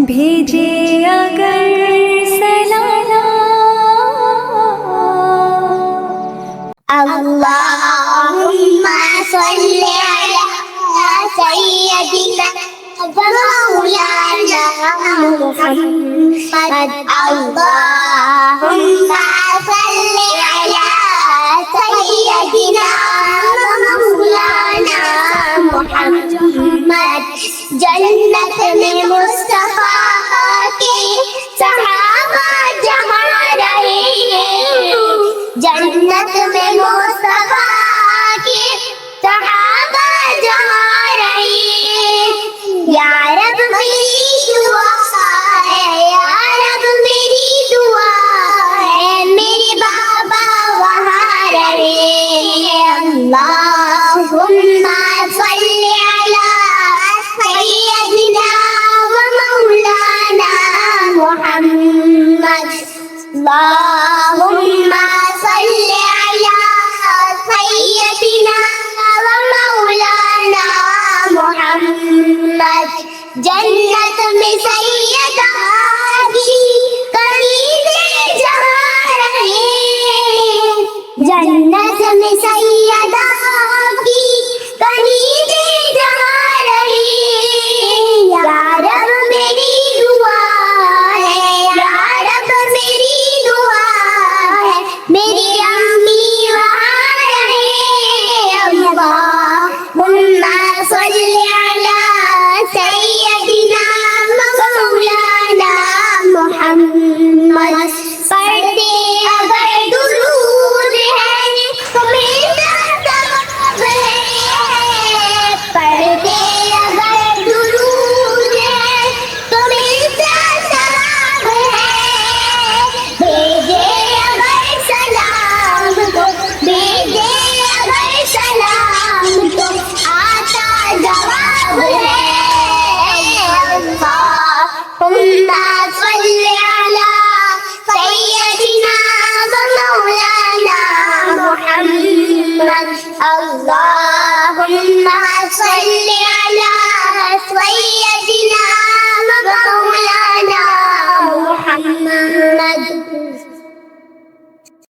بھیجے اگر سلام اللهم صل على سيدنا ومولانا محمد. اللهم صل على سيدنا ومولانا محمد. جنت میں مصطفیٰ کے صحابہ جہاں رہے ہیں، جنت میں مصطفیٰ کے صحابہ جہاں رہے ہیں. یا رب میری دعا ہے، یا رب میری دعا ہے، میرے بابا وہاں رہے. اللہم صل علی سیدنا و مولانا محمد. اللہم صل علی سیدنا و مولانا محمد. جنت میں سیدہ